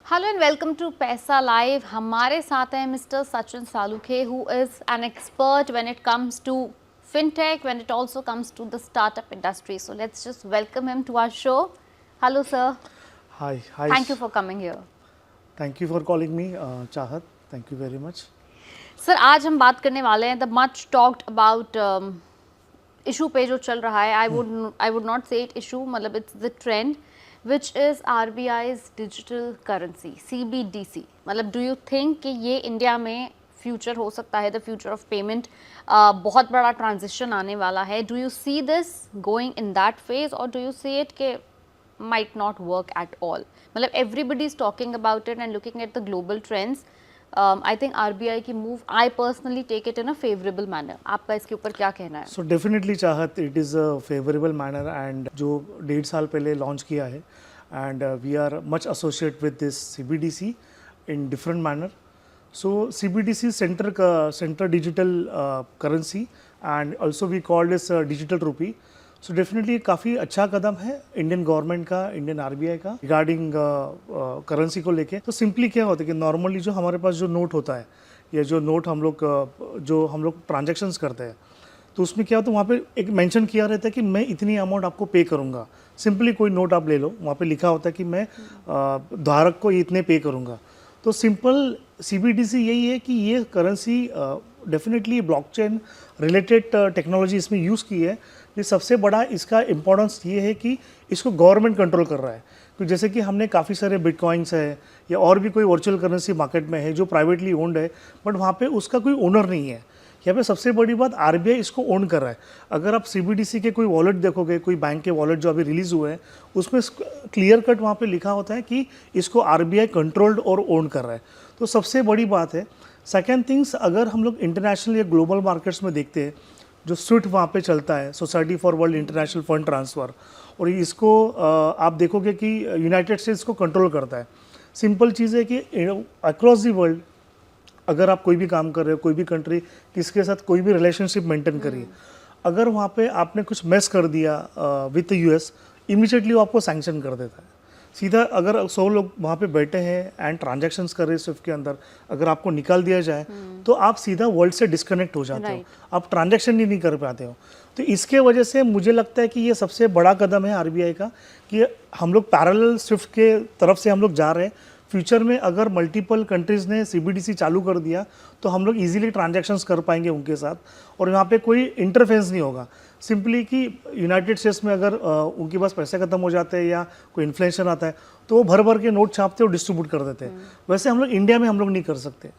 Hello and welcome to Paisa Live. हमारे साथ हैं mister Sachin Salunkhe who is an expert when it comes to fintech, when it also comes to the startup industry. So let's just welcome him to our show. Hello sir. Hi. Thank you for coming here. Thank you for calling me, Chahat. Thank you very much. Sir आज हम बात करने वाले हैं the much talked about issue पे जो चल रहा है। आई वुड नॉट से इट इशू, मतलब it's the trend which is RBI's digital currency CBDC। मतलब डू यू थिंक कि ये इंडिया में फ्यूचर हो सकता है, द फ्यूचर ऑफ पेमेंट, बहुत बड़ा ट्रांजिशन आने वाला है? Do you see this going in that phase और डू यू सी इट के might not work at all? मतलब everybody is talking about it and looking at the global trends. I think RBI की move, I personally take it in a favorable manner. आपका इसके ऊपर क्या कहना है? So definitely चाहत, it is a favorable manner and जो 1.5 साल पहले लॉन्च किया है and we are much associated with this CBDC in different manner. So CBDC center digital currency and also we call this digital rupee. So definitely काफ़ी अच्छा कदम है Indian government का, Indian RBI का रिगार्डिंग करेंसी को लेके। तो simply क्या होता है कि नॉर्मली जो हमारे पास जो नोट होता है या जो नोट हम लोग ट्रांजेक्शंस करते हैं, तो उसमें क्या होता है, वहाँ पे एक मेंशन किया रहता है कि मैं इतनी अमाउंट आपको पे करूँगा। सिंपली कोई नोट आप ले लो, वहाँ पे लिखा होता है कि मैं धारक को इतने पे करूँगा। तो सिंपल CBDC यही है कि ये currency definitely blockchain related technology इसमें यूज़ की है। ये सबसे बड़ा इसका इम्पोर्टेंस ये है कि इसको गवर्नमेंट कंट्रोल कर रहा है। तो जैसे कि हमने काफ़ी सारे बिटकॉइंस है या और भी कोई वर्चुअल करेंसी मार्केट में है जो प्राइवेटली ओन्ड है, बट वहाँ पे उसका कोई ओनर नहीं है। यहाँ पे सबसे बड़ी बात RBI इसको ओन कर रहा है। अगर आप CBDC के कोई वॉलेट देखोगे, कोई बैंक के वॉलेट जो अभी रिलीज़ हुए हैं, उसमें क्लियर कट वहाँ पे लिखा होता है कि इसको RBI कंट्रोल्ड और ओन कर रहा है। तो सबसे बड़ी बात है। सेकेंड थिंग्स, अगर हम लोग इंटरनेशनल या ग्लोबल मार्केट्स में देखते हैं, जो स्विफ्ट वहाँ पे चलता है, society for world international fund transfer, और इसको आप देखोगे कि यूनाइटेड स्टेट्स को कंट्रोल करता है। सिंपल चीज़ है कि अक्रॉस दी वर्ल्ड अगर आप कोई भी काम कर रहे हो, कोई भी कंट्री किसके साथ कोई भी रिलेशनशिप मेंटेन करिए, अगर वहाँ पे आपने कुछ मिस कर दिया विथ US, इमीडिएटली वो आपको सैंक्शन कर देता है सीधा। अगर 100 लोग वहाँ पे बैठे हैं एंड ट्रांजैक्शंस कर रहे हैं स्विफ्ट के अंदर, अगर आपको निकाल दिया जाए तो आप सीधा वर्ल्ड से डिस्कनेक्ट हो जाते हो, आप ट्रांजैक्शन ही नहीं कर पाते हो। तो इसके वजह से मुझे लगता है कि ये सबसे बड़ा कदम है RBI का कि हम लोग पैरेलल स्विफ्ट के तरफ से हम लोग जा रहे हैं। फ्यूचर में अगर मल्टीपल कंट्रीज़ ने CBDC चालू कर दिया तो हम लोग इजीली ट्रांजैक्शंस कर पाएंगे उनके साथ, और यहाँ पे कोई इंटरफेरेंस नहीं होगा। सिंपली कि यूनाइटेड स्टेट्स में अगर उनके पास पैसे खत्म हो जाते हैं या कोई इन्फ्लेशन आता है तो वो भर भर के नोट छापते और डिस्ट्रीब्यूट कर देते हैं। वैसे हम लोग इंडिया में हम लोग नहीं कर सकते।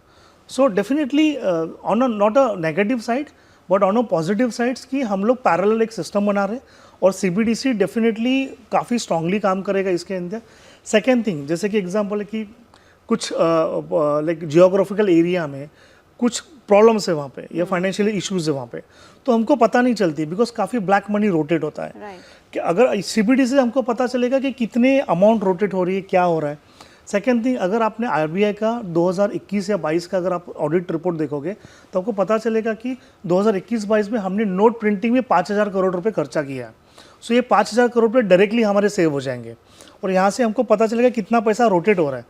So definitely on not a negative side but on a positive sides कि हम लोग पैरेलल एक सिस्टम बना रहे हैं और CBDC डेफिनेटली काफ़ी स्ट्रांगली काम करेगा इसके अंदर। सेकेंड थिंग, जैसे कि एग्जांपल है कि कुछ लाइक जियोग्राफिकल एरिया में कुछ प्रॉब्लम्स है वहाँ पे या फाइनेंशियल इश्यूज है वहाँ पे, तो हमको पता नहीं चलती बिकॉज काफ़ी ब्लैक मनी रोटेट होता है। कि अगर CBDC से हमको पता चलेगा कि कितने अमाउंट रोटेट हो रही है, क्या हो रहा है। सेकेंड थिंग, अगर आपने RBI का 2021 या 22 का अगर आप ऑडिट रिपोर्ट देखोगे तो आपको पता चलेगा कि 2021-22 में हमने नोट प्रिंटिंग में 5,000 करोड़ रुपए खर्चा किया है। सो ये 5,000 करोड़ रुपए डायरेक्टली हमारे सेव हो जाएंगे और यहाँ से हमको पता चलेगा कितना पैसा रोटेट हो रहा है।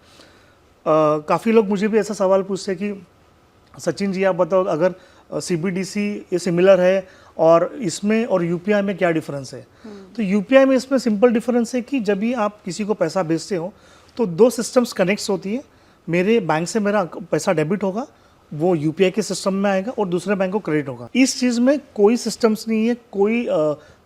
काफ़ी लोग मुझे भी ऐसा सवाल पूछते हैं कि सचिन जी आप बताओ, अगर CBDC ये सिमिलर है और इसमें और UPI में क्या डिफरेंस है? तो UPI में इसमें सिंपल डिफरेंस है कि जब भी आप किसी को पैसा भेजते हो तो 2 सिस्टम्स कनेक्ट होती है। मेरे बैंक से मेरा पैसा डेबिट होगा, वो UPI के सिस्टम में आएगा और दूसरे बैंक को क्रेडिट होगा। इस चीज़ में कोई सिस्टम्स नहीं है, कोई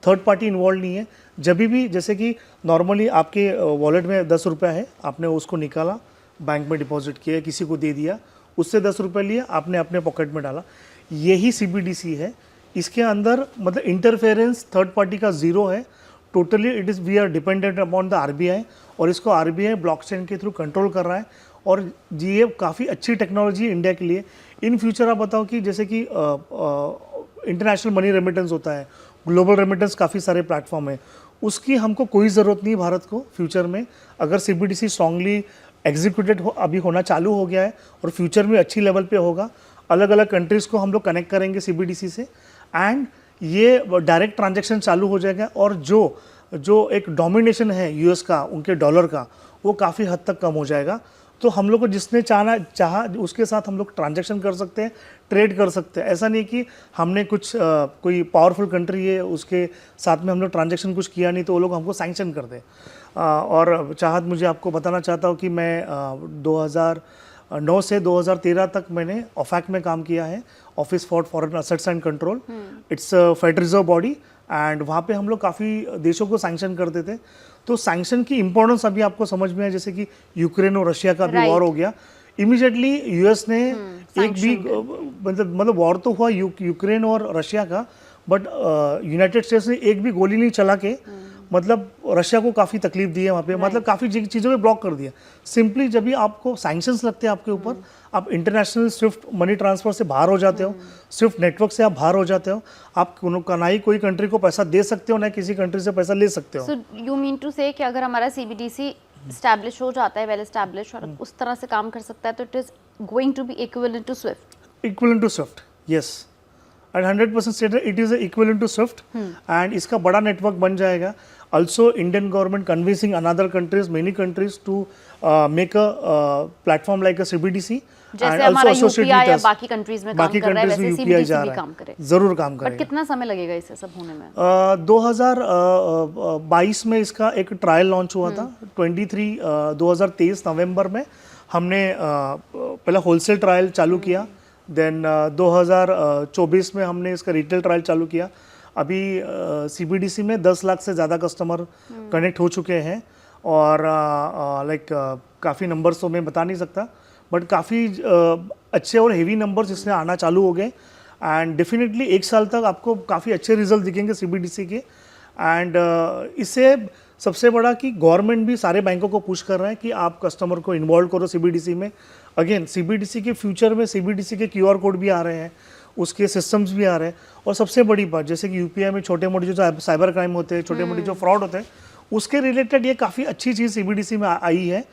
थर्ड पार्टी इन्वॉल्व नहीं है। जब भी जैसे कि नॉर्मली आपके वॉलेट में 10 रुपया है, आपने उसको निकाला, बैंक में डिपॉजिट किया, किसी को दे दिया, उससे 10 रुपये लिया, आपने अपने पॉकेट में डाला, यही CBDC है। इसके अंदर मतलब इंटरफेरेंस थर्ड पार्टी का ज़ीरो है। Totally it is we are dependent upon the RBI और इसको RBI ब्लॉकचेन के थ्रू कंट्रोल कर रहा है और ये काफ़ी अच्छी टेक्नोलॉजी है इंडिया के लिए। इन फ्यूचर आप बताओ कि जैसे कि इंटरनेशनल मनी रेमिटेंस होता है, ग्लोबल रेमिटेंस काफ़ी सारे प्लेटफॉर्म है, उसकी हमको कोई ज़रूरत नहीं भारत को फ्यूचर में। अगर CBDC स्ट्रांगली एग्जीक्यूटेड अभी होना चालू हो गया है और फ्यूचर में अच्छी लेवल पे होगा, अलग अलग कंट्रीज़ को हम लोग कनेक्ट करेंगे CBDC से एंड ये डायरेक्ट ट्रांजैक्शन चालू हो जाएगा और जो एक डोमिनेशन है US का, उनके डॉलर का, वो काफ़ी हद तक कम हो जाएगा। तो हम लोग को जिसने चाहा उसके साथ हम लोग ट्रांजैक्शन कर सकते हैं, ट्रेड कर सकते हैं। ऐसा नहीं कि हमने कुछ कोई पावरफुल कंट्री है उसके साथ में हम लोग ट्रांजैक्शन कुछ किया नहीं तो वो लोग हमको सैंक्शन कर दें। और चाहत मुझे आपको बताना चाहता हूँ कि मैं 2009 से 2013 तक मैंने ओफैक में काम किया है, office for foreign assets and control. It's federal reserve body and वहाँ पे हम लोग काफ़ी देशों को सैंक्शन करते थे। तो सैंक्शन की इंपॉर्टेंस अभी आपको समझ में है, जैसे कि यूक्रेन और रशिया का भी वॉर हो गया, इमीडिएटली यूएस ने एक भी मतलब वॉर तो हुआ यूक्रेन और रशिया का, बट यूनाइटेड स्टेट्स ने एक भी गोली नहीं चला के मतलब रशिया को काफ़ी तकलीफ दी है वहाँ पे, मतलब काफ़ी चीज़ों में ब्लॉक कर दिया। सिंपली जब भी आपको सैंक्शंस लगते हैं आपके ऊपर, आप इंटरनेशनल स्विफ्ट मनी ट्रांसफर से बाहर हो जाते हो, स्विफ्ट नेटवर्क से आप बाहर हो जाते हो, आप ना ही कोई कंट्री को पैसा दे सकते हो ना किसी कंट्री से पैसा ले सकते हो। सो यू मीन टू से कि अगर हमारा CBDC स्टैब्लिश हो जाता है, वेल एस्टैब्लिश, और उस तरह से काम कर सकता है, तो it is going to be equivalent to swift. Equivalent to swift, yes, and 100% state it is equivalent to swift and इसका बड़ा नेटवर्क बन जाएगा। Also, Indian government convincing another countries, many countries to make a platform like a CBDC जैसे हमारा UPI या बाकी countries में काम कर रहा है, वैसे CBDC भी काम करे, जरूर काम करेगा। बट कितना समय लगेगा इसे सब होने में? 2022 में इसका एक ट्रायल लॉन्च हुआ था। 2023 नवंबर में हमने पहला होलसेल ट्रायल चालू किया, देन 2024 में हमने इसका रिटेल ट्रायल चालू किया। अभी CBDC में 10 लाख से ज़्यादा कस्टमर कनेक्ट हो चुके हैं और लाइक काफ़ी नंबर्स तो मैं बता नहीं सकता, बट काफ़ी अच्छे और हेवी नंबर्स इसमें आना चालू हो गए एंड डेफिनेटली 1 साल तक आपको काफ़ी अच्छे रिजल्ट दिखेंगे CBDC के। एंड इससे सबसे बड़ा कि गवर्नमेंट भी सारे बैंकों को पुश कर रहा है कि आप कस्टमर को इन्वॉल्व करो CBDC में। अगेन CBDC के फ्यूचर में CBDC के QR कोड भी आ रहे हैं, उसके सिस्टम्स भी आ रहे हैं, और सबसे बड़ी बात जैसे कि यूपीआई में छोटे मोटे जो साइबर क्राइम होते हैं, छोटे मोटे जो फ्रॉड होते हैं, उसके रिलेटेड ये काफ़ी अच्छी चीज़ CBDC में आई है।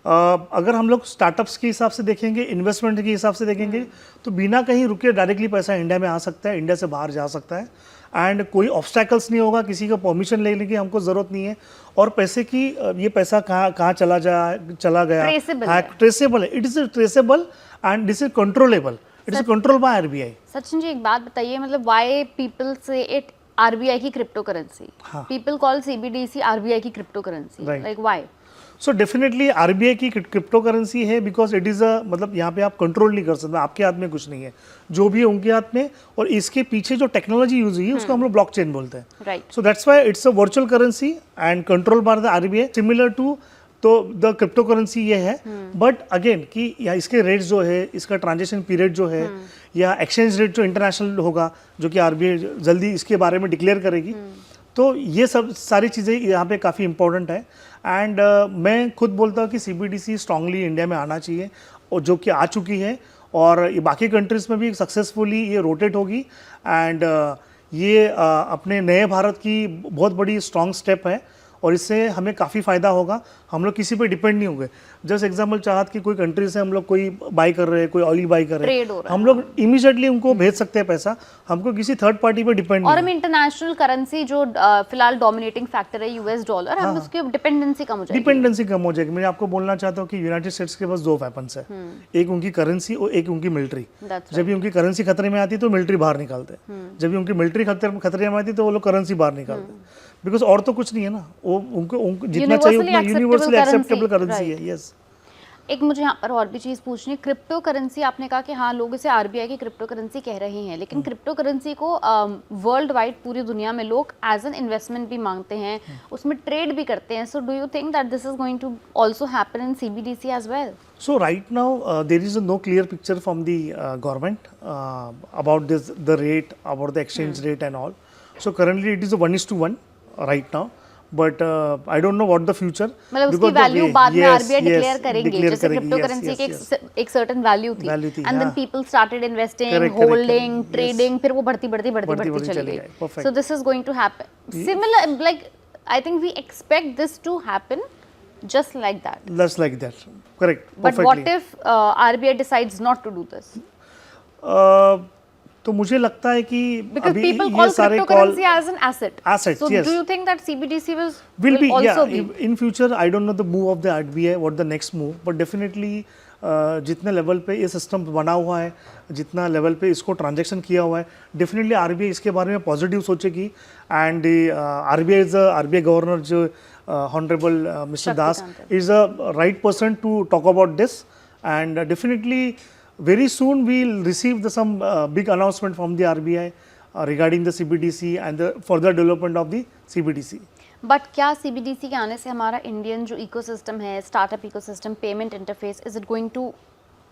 अगर हम लोग स्टार्टअप्स के हिसाब से देखेंगे, इन्वेस्टमेंट के हिसाब से देखेंगे, तो बिना कहीं रुके डायरेक्टली पैसा इंडिया में आ सकता है, इंडिया से बाहर जा सकता है एंड कोई ऑब्स्टैकल्स नहीं होगा, किसी का परमिशन लेने की हमको ज़रूरत नहीं है। और पैसे की ये पैसा कहाँ चला गया, ट्रेसेबल है, it is traceable and this is controllable, it is control by RBI। Sachin ji एक बात बताइए, मतलब why people say it RBI की crypto currency, people call CBDC RBI की क्रिप्टो करेंसी, like why? So definitely RBI की क्रिप्टो करेंसी है because it is a, मतलब यहाँ पे आप कंट्रोल नहीं कर सकते, आपके हाथ में कुछ नहीं है, जो भी है उनके हाथ में, और इसके पीछे जो टेक्नोलॉजी यूज हुई है उसको हम लोग ब्लॉकचेन बोलते हैं, right. So that's why it's a virtual currency and control by the RBI, similar to तो द क्रिप्टो करेंसी ये है। बट अगेन कि या इसके रेट जो है, इसका ट्रांजेक्शन पीरियड जो है, या एक्सचेंज रेट जो इंटरनेशनल होगा, जो कि RBI जल्दी इसके बारे में डिक्लेयर करेगी, तो ये सब सारी चीज़ें यहाँ पे काफ़ी इंपॉर्टेंट है। एंड मैं खुद बोलता हूँ कि CBDC स्ट्रांगली इंडिया में आना चाहिए, और जो कि आ चुकी है, और ये बाकी कंट्रीज़ में भी सक्सेसफुली ये रोटेट होगी एंड ये अपने नए भारत की बहुत बड़ी स्ट्रॉन्ग स्टेप है, और इससे हमें काफ़ी फ़ायदा होगा। हम लोग किसी पे डिपेंड नहीं होंगे। जस्ट एग्जांपल चाहत कि कोई कंट्री से हम लोग कोई बाई कर रहे हैं, कोई ऑयल बाई कर रहे हैं, हम लोग इमीडिएटली उनको भेज सकते हैं पैसा, हमको किसी थर्ड पार्टी पे डिपेंड नहीं। और हम इंटरनेशनल करेंसी जो फिलहाल डोमिनेटिंग फैक्टर है US डॉलर, हम उसकी डिपेंडेंसी कम हो जाएगी। डिपेंडेंसी कम हो जाएगी। मैं आपको बोलना चाहता हूँ कि यूनाइटेड स्टेट्स के पास 2 वेपन्स है, एक उनकी करेंसी और एक उनकी मिलिट्री। जब भी उनकी करेंसी खतरे में आती तो मिलिट्री बाहर निकालते, जब भी उनकी मिलिट्री खतरे में आती तो वो लोग करेंसी बाहर निकालते, बिकॉज और तो कुछ नहीं है ना, वो उनको जितना चाहिए उतना यूनिवर्सली एक्सेप्टेबल करेंसी है। यस, एक मुझे यहाँ पर और भी चीज़ पूछनी है, क्रिप्टो करेंसी आपने कहा कि हाँ लोग इसे RBI की क्रिप्टो करेंसी कह रहे हैं, लेकिन क्रिप्टो करेंसी को वर्ल्ड वाइड पूरी दुनिया में लोग एज एन इन्वेस्टमेंट भी मांगते हैं, उसमें ट्रेड भी करते हैं। So do you think that this is going to also happen in CBDC as well? So right now there is no clear picture from the government about this, the rate, about the exchange rate and all. So currently it is a 1:1 right now, but I don't know what the future. मतलब उसकी value बाद में RBI declare करेंगे, जैसे crypto currency की एक certain value थी, and then people started investing, holding, trading, फिर वो बढ़ती चली गई। So this is going to happen similar, like I think we expect this to happen just like that. Just like that, correct. But perfectly. What if RBI decides not to do this? तो मुझे लगता है कि Because अभी people ये call सारे call cryptocurrency as an asset. Assets, So yes. do you think that CBDC will be also yeah in future I don't know the move of the RBI what the next move but definitely जितने level पे ये system बना हुआ है जितना level पे इसको transaction किया हुआ है डेफिनेटली आरबीआई इसके बारे में पॉजिटिव सोचेगी एंड आरबीआई गवर्नर जो honourable mister Das is a right person to talk about this and definitely very soon we'll receive some big announcement from the RBI regarding the CBDC and the further development of the CBDC. But क्या CBDC के आने से हमारा Indian जो ecosystem है, startup ecosystem, payment interface, is it going to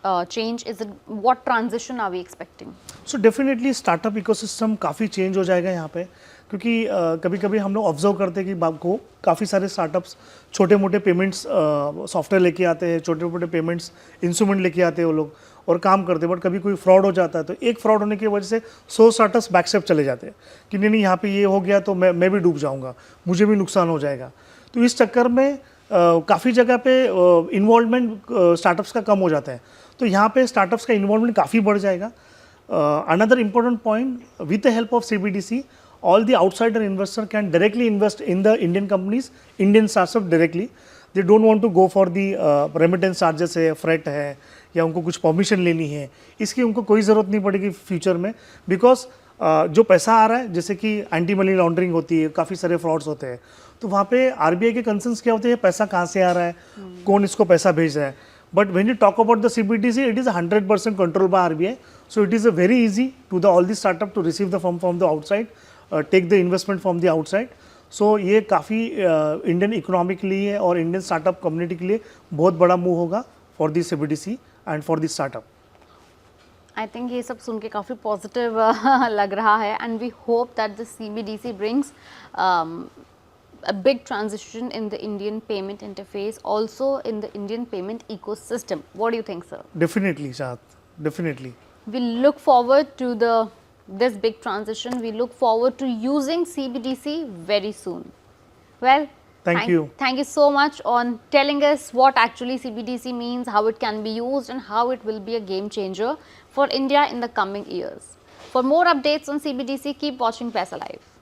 change? Is it what transition are we expecting? So definitely startup ecosystem काफ़ी change हो जाएगा यहाँ पे क्योंकि कभी कभी हम लोग ऑब्जर्व करते हैं कि बाप को काफ़ी सारे स्टार्टअप्स छोटे मोटे पेमेंट्स सॉफ्टवेयर लेके आते हैं, छोटे मोटे पेमेंट्स इंस्ट्रूमेंट लेके आते हैं वो लोग और काम करते हैं, बट कभी कोई फ्रॉड हो जाता है तो एक फ्रॉड होने की वजह से 100 स्टार्टअप्स बैकस्टेप चले जाते हैं कि नहीं यहाँ पे ये हो गया तो मैं भी डूब जाऊँगा, मुझे भी नुकसान हो जाएगा। तो इस चक्कर में काफ़ी जगह पे इन्वॉल्वमेंट स्टार्टअप्स का कम हो जाता है, तो यहाँ पे स्टार्टअप्स का इन्वॉल्वमेंट काफ़ी बढ़ जाएगा। Another important point, with the help of CBDC, all the outsider investor can directly invest in the Indian companies, Indian startup directly. They don't want to go for the remittance charges है, freight है, या उनको कुछ permission लेनी है, इसकी उनको कोई ज़रूरत नहीं पड़ेगी फ्यूचर में, बिकॉज जो पैसा आ रहा है जैसे कि एंटी मनी लॉन्ड्रिंग होती है, काफ़ी सारे फ्रॉड्स होते हैं, तो वहाँ पे आरबीआई के कंसर्न्स क्या होते हैं, पैसा कहाँ से आ रहा है, कौन इसको पैसा भेज रहा है। But when you talk about the CBDC, it is 100% controlled by RBI. So it is a very easy to all the startup to receive the fund from the outside, take the investment from the outside. So ये काफ़ी Indian economy के लिए और Indian startup community के लिए बहुत बड़ा move होगा for the CBDC and for the startup. I think ये सब सुन के काफ़ी पॉजिटिव लग रहा है and we hope that the CBDC brings a big transition in the Indian payment interface, also in the Indian payment ecosystem. What do you think, sir? Definitely, Shahad. Definitely. We look forward to this big transition. We look forward to using CBDC very soon. Well, Thank you. Thank you so much on telling us what actually CBDC means, how it can be used, and how it will be a game changer for India in the coming years. For more updates on CBDC, keep watching Paisa Live.